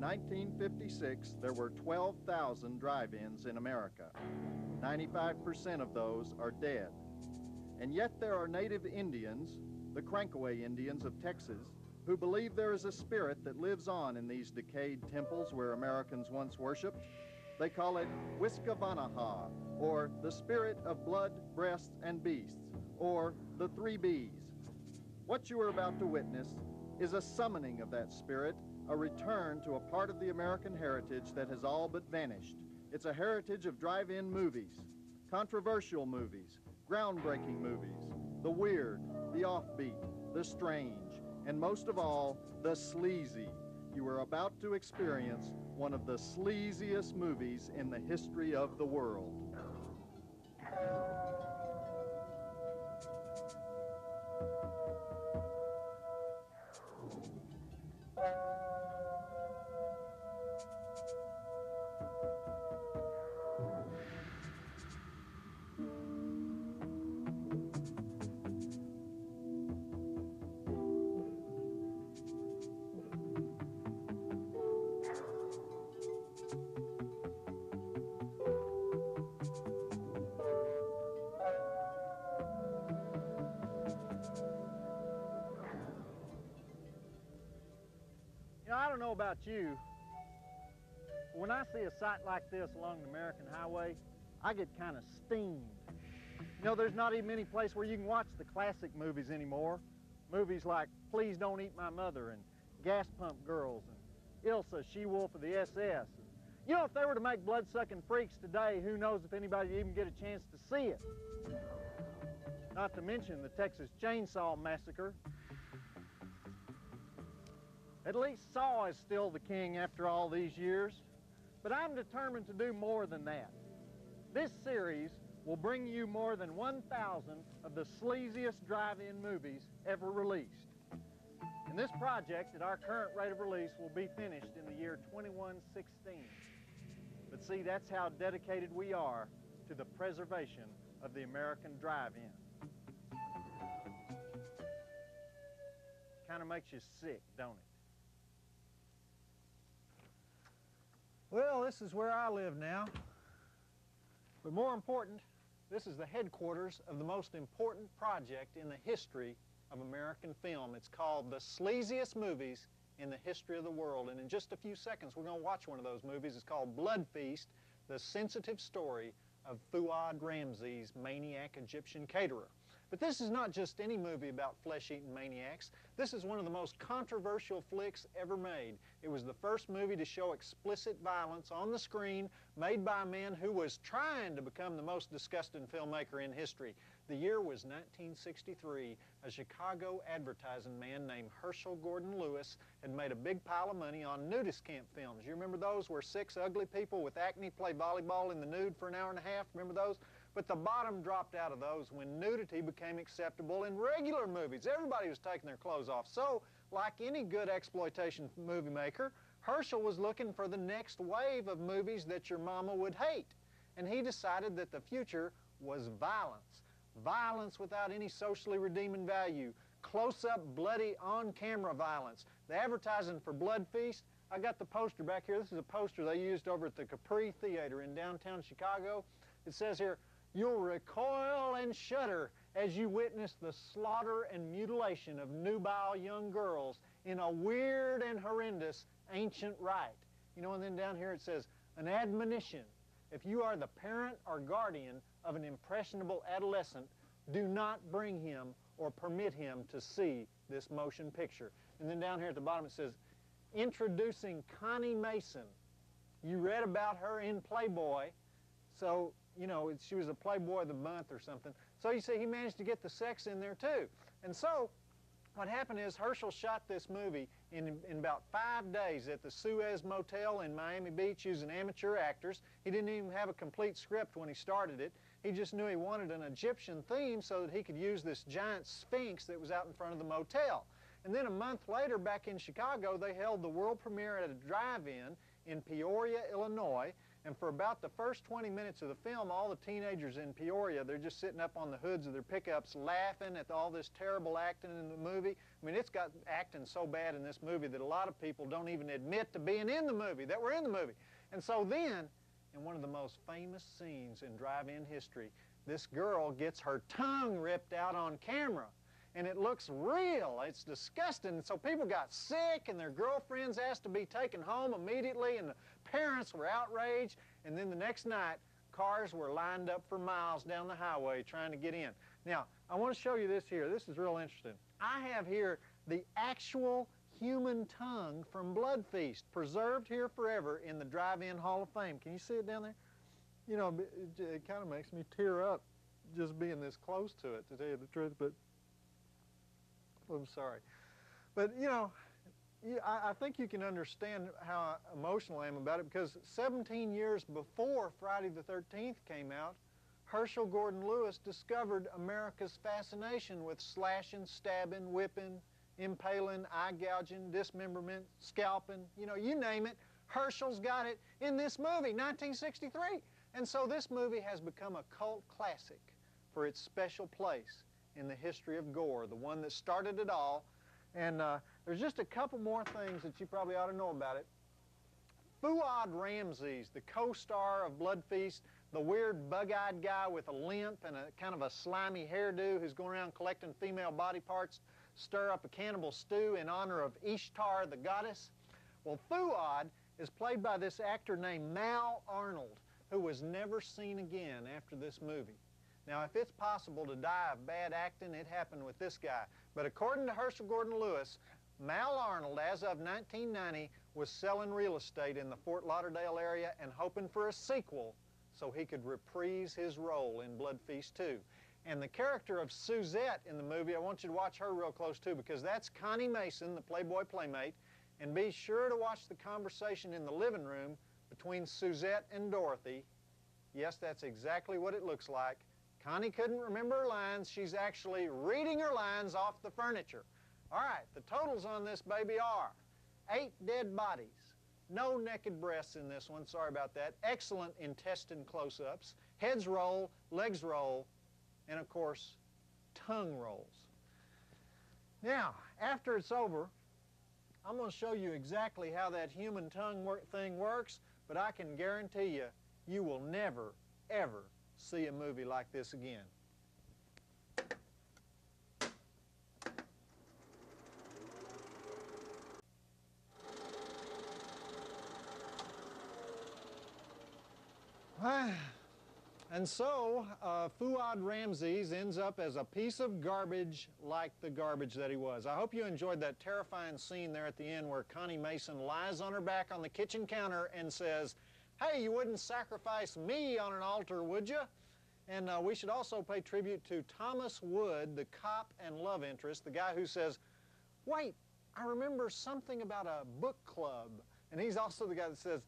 1956, there were 12,000 drive-ins in America. 95% of those are dead. And yet there are native Indians, the Crankaway Indians of Texas, who believe there is a spirit that lives on in these decayed temples where Americans once worshiped. They call it Wiskavanaha, or the spirit of blood, breasts, and beasts, or the 3 Bs. What you are about to witness is a summoning of that spirit, a return to a part of the American heritage that has all but vanished. It's a heritage of drive-in movies, controversial movies, groundbreaking movies, the weird, the offbeat, the strange, and most of all, the sleazy. You are about to experience one of the sleaziest movies in the history of the world. You know, I don't know about you, but when I see a sight like this along the American highway, I get kind of steamed. You know, there's not even any place where you can watch the classic movies anymore. Movies like Please Don't Eat My Mother and Gas Pump Girls and Ilsa, She-Wolf of the SS. You know, if they were to make Blood-Sucking Freaks today, who knows if anybody would even get a chance to see it. Not to mention the Texas Chainsaw Massacre. At least Saw is still the king after all these years, but I'm determined to do more than that. This series will bring you more than 1,000 of the sleaziest drive-in movies ever released. And this project, at our current rate of release, will be finished in the year 2116. But see, that's how dedicated we are to the preservation of the American drive-in. Kind of makes you sick, don't it? Well, this is where I live now. But more important, this is the headquarters of the most important project in the history of American film. It's called The Sleaziest Movies in the History of the World. And in just a few seconds, we're going to watch one of those movies. It's called Blood Feast, the sensitive story of Fuad Ramsey's maniac Egyptian caterer. But this is not just any movie about flesh-eating maniacs. This is one of the most controversial flicks ever made. It was the first movie to show explicit violence on the screen, made by a man who was trying to become the most disgusting filmmaker in history. The year was 1963. A Chicago advertising man named Herschel Gordon Lewis had made a big pile of money on nudist camp films. You remember those where 6 ugly people with acne play volleyball in the nude for an hour and a half? Remember those? But the bottom dropped out of those when nudity became acceptable in regular movies. Everybody was taking their clothes off. So, like any good exploitation movie maker, Herschel was looking for the next wave of movies that your mama would hate. And he decided that the future was violence. Violence without any socially redeeming value. Close-up, bloody, on-camera violence. The advertising for Blood Feast, I got the poster back here. This is a poster they used over at the Capri Theater in downtown Chicago. It says here, "You'll recoil and shudder as you witness the slaughter and mutilation of nubile young girls in a weird and horrendous ancient rite." You know, and then down here it says, "An admonition. If you are the parent or guardian of an impressionable adolescent, do not bring him or permit him to see this motion picture." And then down here at the bottom it says, "Introducing Connie Mason." You read about her in Playboy, so you know, she was a Playboy of the Month or something. So you see, he managed to get the sex in there too. And so what happened is Herschel shot this movie in about 5 days at the Suez Motel in Miami Beach using amateur actors. He didn't even have a complete script when he started it. He just knew he wanted an Egyptian theme so that he could use this giant sphinx that was out in front of the motel. And then a month later, back in Chicago, they held the world premiere at a drive-in in Peoria, Illinois. And for about the first 20 minutes of the film, all the teenagers in Peoria, they're just sitting up on the hoods of their pickups laughing at all this terrible acting in the movie. I mean, it's got acting so bad in this movie that a lot of people don't even admit to being in the movie, that we're in the movie. And so then, in one of the most famous scenes in drive-in history, this girl gets her tongue ripped out on camera. And it looks real. It's disgusting. So people got sick, and their girlfriends asked to be taken home immediately, and the parents were outraged. And then the next night, cars were lined up for miles down the highway trying to get in. Now, I want to show you this here. This is real interesting. I have here the actual human tongue from Blood Feast, preserved here forever in the Drive-In Hall of Fame. Can you see it down there? You know, it kind of makes me tear up just being this close to it, to tell you the truth, but I'm sorry. But, you know, I think you can understand how emotional I am about it, because 17 years before Friday the 13th came out, Herschel Gordon Lewis discovered America's fascination with slashing, stabbing, whipping, impaling, eye gouging, dismemberment, scalping, you know, you name it. Herschel's got it in this movie, 1963. And so this movie has become a cult classic for its special place in the history of gore, the one that started it all. And there's just a couple more things that you probably ought to know about it. Fuad Ramses, the co-star of Blood Feast, the weird bug-eyed guy with a limp and a kind of a slimy hairdo who's going around collecting female body parts, stir up a cannibal stew in honor of Ishtar, the goddess. Well, Fuad is played by this actor named Mal Arnold, who was never seen again after this movie. Now, if it's possible to die of bad acting, it happened with this guy. But according to Herschel Gordon Lewis, Mal Arnold, as of 1990, was selling real estate in the Fort Lauderdale area and hoping for a sequel so he could reprise his role in Blood Feast 2. And the character of Suzette in the movie, I want you to watch her real close too, because that's Connie Mason, the Playboy Playmate. And be sure to watch the conversation in the living room between Suzette and Dorothy. Yes, that's exactly what it looks like. Connie couldn't remember her lines. She's actually reading her lines off the furniture. All right, the totals on this baby are 8 dead bodies, no naked breasts in this one, sorry about that, excellent intestine close-ups, heads roll, legs roll, and of course, tongue rolls. Now, after it's over, I'm going to show you exactly how that human tongue thing works, but I can guarantee you, you will never, ever see a movie like this again. And so, Fuad Ramses ends up as a piece of garbage like the garbage that he was. I hope you enjoyed that terrifying scene there at the end where Connie Mason lies on her back on the kitchen counter and says, "Hey, you wouldn't sacrifice me on an altar, would you?" And we should also pay tribute to Thomas Wood, the cop and love interest, the guy who says, "Wait, I remember something about a book club." And he's also the guy that says,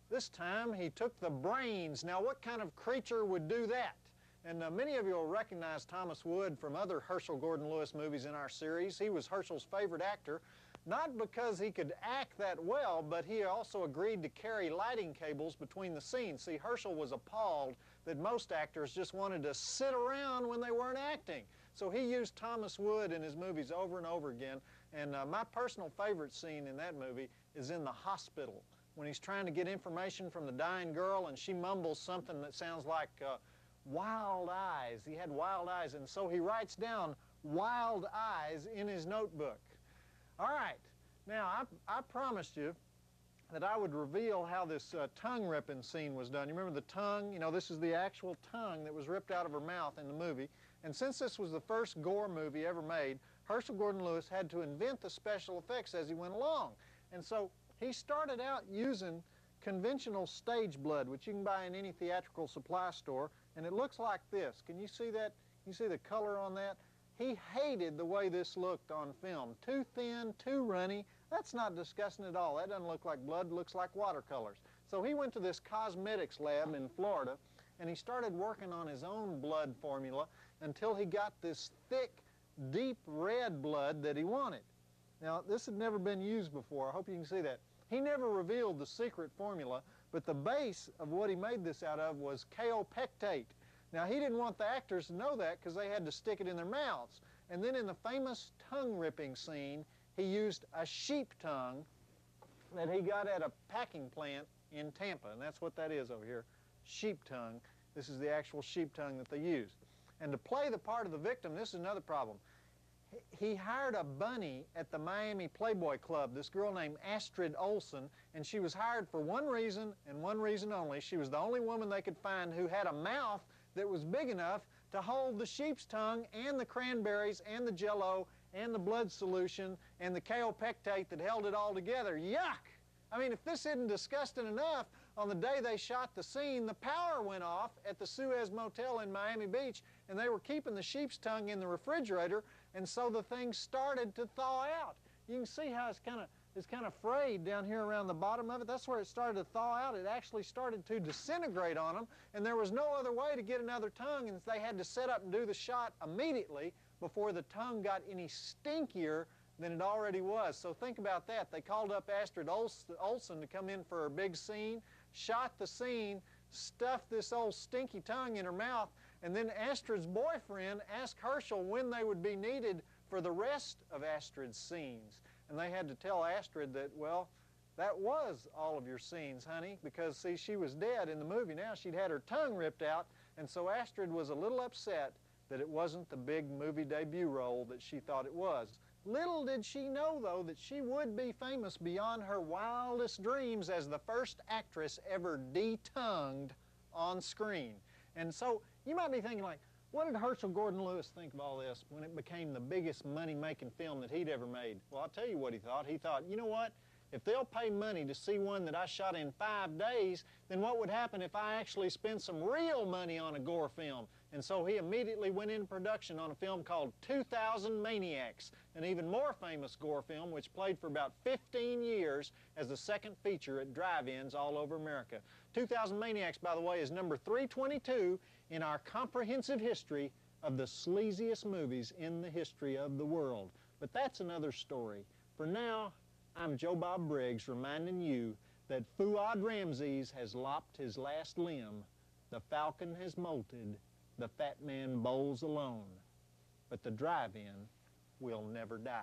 "This time he took the brains. Now what kind of creature would do that?" And many of you will recognize Thomas Wood from other Herschel Gordon Lewis movies in our series. He was Herschel's favorite actor, not because he could act that well, but he also agreed to carry lighting cables between the scenes. See, Herschel was appalled that most actors just wanted to sit around when they weren't acting. So he used Thomas Wood in his movies over and over again. And my personal favorite scene in that movie is in the hospital, when he's trying to get information from the dying girl and she mumbles something that sounds like wild eyes. He had wild eyes, and so he writes down wild eyes in his notebook. All right, now I promised you that I would reveal how this tongue ripping scene was done. You remember the tongue? You know, this is the actual tongue that was ripped out of her mouth in the movie. And since this was the first gore movie ever made, Herschel Gordon Lewis had to invent the special effects as he went along. And so he started out using conventional stage blood, which you can buy in any theatrical supply store, and it looks like this. Can you see that? Can you see the color on that? He hated the way this looked on film. Too thin, too runny. That's not disgusting at all. That doesn't look like blood, it looks like watercolors. So he went to this cosmetics lab in Florida, and he started working on his own blood formula until he got this thick, deep red blood that he wanted. Now, this had never been used before. I hope you can see that. He never revealed the secret formula, But the base of what he made this out of was kaopectate. Now, he didn't want the actors to know that because they had to stick it in their mouths. And then in the famous tongue ripping scene, he used a sheep tongue that he got at a packing plant in Tampa. And that's what that is over here, sheep tongue. This is the actual sheep tongue that they used. And to play the part of the victim, this is another problem. He hired a bunny at the Miami Playboy Club, this girl named Astrid Olsen, and she was hired for one reason and one reason only. She was the only woman they could find who had a mouth that was big enough to hold the sheep's tongue and the cranberries and the Jell-O and the blood solution and the kaopectate that held it all together. Yuck! I mean, if this isn't disgusting enough, on the day they shot the scene, the power went off at the Suez Motel in Miami Beach, and they were keeping the sheep's tongue in the refrigerator, and so the thing started to thaw out. You can see how it's kind of frayed down here around the bottom of it. That's where it started to thaw out. It actually started to disintegrate on them, and there was no other way to get another tongue, and they had to set up and do the shot immediately before the tongue got any stinkier than it already was. So think about that. They called up Astrid Olsen to come in for her big scene, shot the scene, stuffed this old stinky tongue in her mouth, and then Astrid's boyfriend asked Herschel when they would be needed for the rest of Astrid's scenes. And they had to tell Astrid that, well, that was all of your scenes, honey, because, see, she was dead in the movie now. She'd had her tongue ripped out, and so Astrid was a little upset that it wasn't the big movie debut role that she thought it was. Little did she know, though, that she would be famous beyond her wildest dreams as the first actress ever de-tongued on screen. And so you might be thinking, like, what did Herschel Gordon Lewis think of all this when it became the biggest money-making film that he'd ever made? Well, I'll tell you what he thought. He thought, you know what? If they'll pay money to see one that I shot in 5 days, then what would happen if I actually spend some real money on a gore film? And so he immediately went into production on a film called 2000 Maniacs, an even more famous gore film which played for about 15 years as the second feature at drive-ins all over America. 2000 Maniacs, by the way, is number 322 in our comprehensive history of the sleaziest movies in the history of the world. But that's another story. For now, I'm Joe Bob Briggs reminding you that Fuad Ramses has lopped his last limb, the falcon has molted, the fat man bowls alone, but the drive-in will never die.